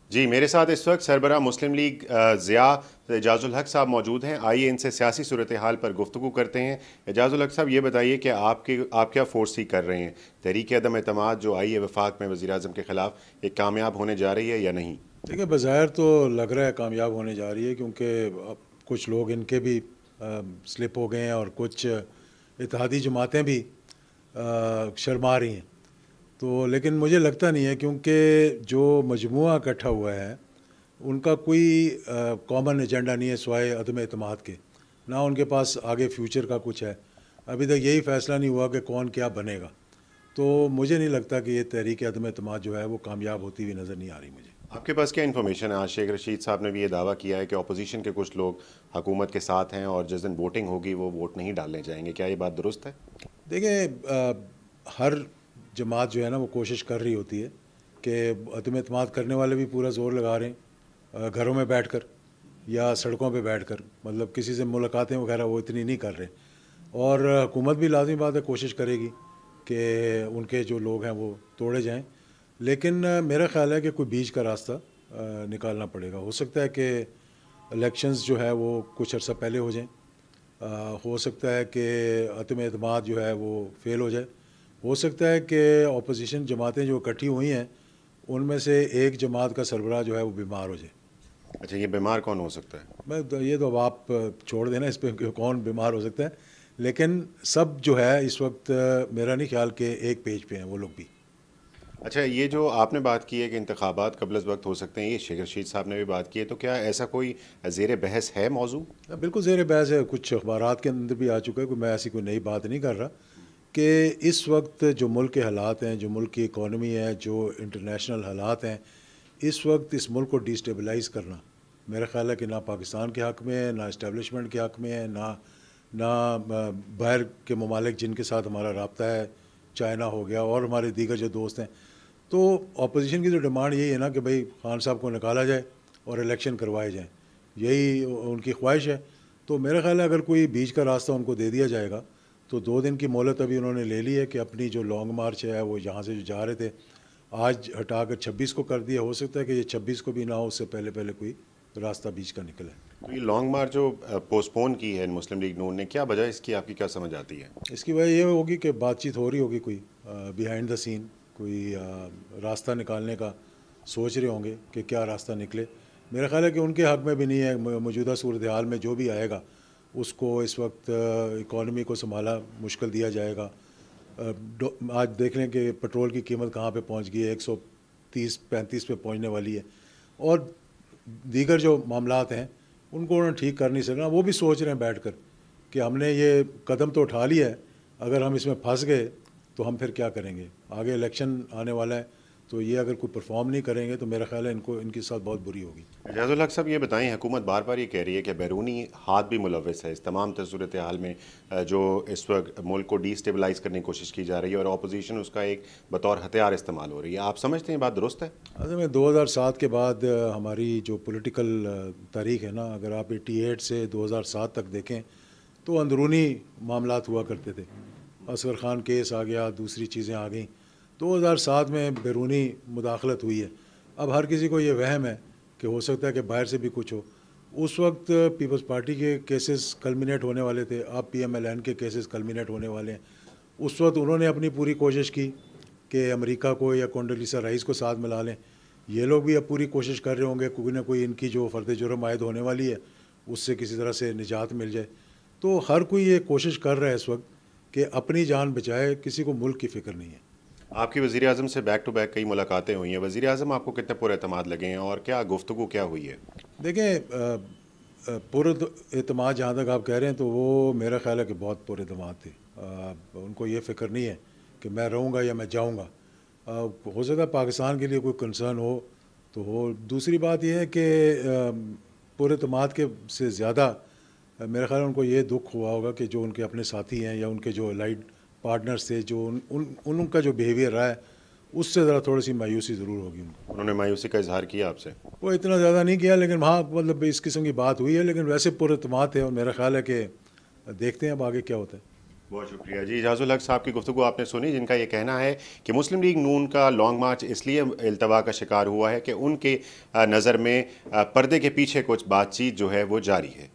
جی میرے ساتھ اس وقت سربراہ مسلم لیگ ضیاء اعجاز الحق صاحب موجود ہیں. آئیے ان سے سیاسی صورتحال پر گفتگو کرتے ہیں. اعجاز الحق صاحب یہ بتائیے کہ آپ کیا فورس سی کر رہے ہیں؟ تحریک عدم اعتماد جو آئی ہے وفاق میں وزیر اعظم کے خلاف، یہ کامیاب ہونے جا رہی ہے یا نہیں؟ دیکھیں، بظاہر تو لگ رہا ہے کامیاب ہونے جا رہی ہے، کیونکہ اب کچھ لوگ ان کے بھی سلپ ہو گئے ہیں اور کچھ اتحادی جماعتیں بھی شرما رہی ہیں. تو لیکن مجھے لگتا نہیں ہے، کیونکہ جو مجموعہ اکٹھا ہوا ہے ان کا کوئی کامن ایجنڈا نہیں ہے سوائے عدم اعتماد کے. نہ ان کے پاس آگے فیوچر کا کچھ ہے. ابھی تک یہی فیصلہ نہیں ہوا کہ کون کیا بنے گا. تو مجھے نہیں لگتا کہ یہ تحریک عدم اعتماد جو ہے وہ کامیاب ہوتی ہوئی نظر نہیں آ رہی مجھے. آپ کے پاس کیا انفارمیشن ہے؟ آج شیخ رشید صاحب نے بھی یہ دعویٰ کیا ہے کہ اپوزیشن کے کچھ لوگ حکومت کے ساتھ ہیں اور جس دن ووٹنگ ہوگی وہ ووٹ نہیں ڈالنے جائیں گے. کیا یہ بات درست ہے؟ دیکھیں، ہر جماعت جو ہے نا وہ کوشش کر رہی ہوتی ہے کہ عدم اعتماد کرنے والے بھی پورا زور لگا رہے ہیں گھروں میں بیٹھ کر یا سڑکوں پہ بیٹھ کر، مطلب کسی سے ملاقاتیں وغیرہ وہ اتنی نہیں کر رہے. اور حکومت بھی لازمی بات ہے کوشش کرے گی کہ ان کے جو لوگ ہیں وہ توڑے جائیں. لیکن میرا خیال ہے کہ کوئی بیچ کا راستہ نکالنا پڑے گا. ہو سکتا ہے کہ الیکشنز جو ہے وہ کچھ عرصہ پہلے ہو جائیں. ہو سکتا ہے کہ عدم اعتماد جو ہے وہ فیل ہو جائے. ہو سکتا ہے کہ اپوزیشن جماعتیں جو اکٹھی ہوئی ہیں ان میں سے ایک جماعت کا سربراہ جو ہے وہ بیمار ہو جائے. اچھا، یہ بیمار کون ہو سکتا ہے؟ یہ تو اب آپ چھوڑ دینا اس پہ کہ کون بیمار ہو سکتا ہے. لیکن سب جو ہے اس وقت میرا نہیں خیال کہ ایک پیج پہ ہیں وہ لوگ بھی. اچھا، یہ جو آپ نے بات کی ہے کہ انتخابات قبل از وقت ہو سکتے ہیں، یہ شیخ رشید صاحب نے بھی بات کی ہے، تو کیا ایسا کوئی زیر بحث ہے موضوع؟ بالکل زیر بحث ہے. کچھ اخبارات کے اندر بھی آ چکا ہے. کوئی میں ایسی کوئی نئی بات نہیں کر رہا کہ اس وقت جو ملک کے حالات ہیں، جو ملک کی اکانومی ہے، جو انٹرنیشنل حالات ہیں، اس وقت اس ملک کو ڈی اسٹیبلائز کرنا میرا خیال ہے کہ نہ پاکستان کے حق میں ہے، نہ اسٹیبلشمنٹ کے حق میں ہے، نہ باہر کے ممالک جن کے ساتھ ہمارا رابطہ ہے، چائنا ہو گیا اور ہمارے دیگر جو دوست ہیں. تو اپوزیشن کی جو ڈیمانڈ یہی ہے نا کہ بھائی خان صاحب کو نکالا جائے اور الیکشن کروائے جائیں. یہی ان کی خواہش ہے. تو میرا خیال ہے اگر کوئی بیچ کا راستہ ان کو دے دیا جائے گا تو 2 دن کی مہلت ابھی انہوں نے لے لی ہے کہ اپنی جو لانگ مارچ ہے وہ یہاں سے جو جا رہے تھے آج ہٹا کر 26 کو کر دیا. ہو سکتا ہے کہ یہ 26 کو بھی نہ ہو، اس سے پہلے کوئی راستہ بیچ کا نکلے. تو یہ لانگ مارچ جو پوسٹ پون کی ہے مسلم لیگ نون نے، کیا وجہ اس کی آپ کی کیا سمجھ آتی ہے؟ اس کی وجہ یہ ہوگی کہ بات چیت ہو رہی ہوگی، کوئی بیہائنڈ دا سین کوئی راستہ نکالنے کا سوچ رہے ہوں گے کہ کیا راستہ نکلے. میرا خیال ہے کہ ان کے حق میں بھی نہیں ہے. موجودہ صورتحال میں جو بھی آئے گا اس کو اس وقت اکانومی کو سنبھالا مشکل دیا جائے گا. آج دیکھ لیں کہ پٹرول کی قیمت کہاں پہ پہنچ گئی ہے، 130-135 پہ پہنچنے والی ہے. اور دیگر جو معاملات ہیں ان کو انہوں نے ٹھیک کر نہیں سکنا. وہ بھی سوچ رہے ہیں بیٹھ کر کہ ہم نے یہ قدم تو اٹھا لیا ہے، اگر ہم اس میں پھنس گئے تو ہم پھر کیا کریں گے. آگے الیکشن آنے والا ہے تو یہ اگر کوئی پرفارم نہیں کریں گے تو میرا خیال ہے ان کے ساتھ بہت بری ہوگی. اعجاز الحق صاحب یہ بتائیں، حکومت بار بار یہ کہہ رہی ہے کہ بیرونی ہاتھ بھی ملوث ہے اس تمام صورتحال میں جو اس وقت ملک کو ڈی اسٹیبلائز کرنے کی کوشش کی جا رہی ہے اور اپوزیشن اس کا ایک بطور ہتھیار استعمال ہو رہی ہے. آپ سمجھتے ہیں بات درست ہے؟ اصل میں 2007 کے بعد ہماری جو پولیٹیکل تاریخ ہے نا، اگر آپ 88 سے 2007 تک دیکھیں تو اندرونی معاملات ہوا کرتے تھے. اصغر خان کیس آ گیا، دوسری چیزیں آ گئیں. 2007 میں بیرونی مداخلت ہوئی ہے. اب ہر کسی کو یہ وہم ہے کہ ہو سکتا ہے کہ باہر سے بھی کچھ ہو. اس وقت پیپلز پارٹی کے کیسز کلمینیٹ ہونے والے تھے، اب پی ایم ایل این کے کیسز کلمینیٹ ہونے والے ہیں. اس وقت انہوں نے اپنی پوری کوشش کی کہ امریکہ کو یا کونڈولیسا رائس کو ساتھ ملا لیں. یہ لوگ بھی اب پوری کوشش کر رہے ہوں گے کوئی نہ کوئی ان کی جو فرد جرم عائد ہونے والی ہے اس سے کسی طرح سے نجات مل جائے. تو ہر کوئی یہ کوشش کر رہا ہے اس وقت کہ اپنی جان بچائے، کسی کو ملک کی فکر نہیں ہے. آپ کی وزیر اعظم سے بیک ٹو بیک کئی ملاقاتیں ہوئی ہیں. وزیر اعظم آپ کو کتنے پر اعتماد لگے ہیں اور کیا گفتگو کیا ہوئی ہے؟ دیکھیں، پر اعتماد جہاں تک آپ کہہ رہے ہیں تو وہ میرا خیال ہے کہ بہت پر اعتماد تھے. ان کو یہ فکر نہیں ہے کہ میں رہوں گا یا میں جاؤں گا. ہو سکتا ہے پاکستان کے لیے کوئی کنسرن ہو تو ہو. دوسری بات یہ ہے کہ پر اعتماد کے سے زیادہ میرا خیال ان کو یہ دکھ ہوا ہوگا کہ جو ان کے اپنے ساتھی ہیں یا ان کے جو الائڈ پارٹنرز تھے، جو ان کا جو بیہیویئر رہا ہے اس سے ذرا تھوڑی سی مایوسی ضرور ہوگی ان کو. انہوں نے مایوسی کا اظہار کیا آپ سے؟ وہ اتنا زیادہ نہیں کیا، لیکن ہاں مطلب اس قسم کی بات ہوئی ہے. لیکن ویسے پر اعتماد ہے اور میرا خیال ہے کہ دیکھتے ہیں اب آگے کیا ہوتا ہے. بہت شکریہ جی اعجاز الحق صاحب کی گفتگو آپ نے سنی، جن کا یہ کہنا ہے کہ مسلم لیگ نون کا لانگ مارچ اس لیے التوا کا شکار ہوا ہے کہ ان کے نظر میں پردے کے پیچھے کچھ بات چیت جو ہے وہ جاری ہے۔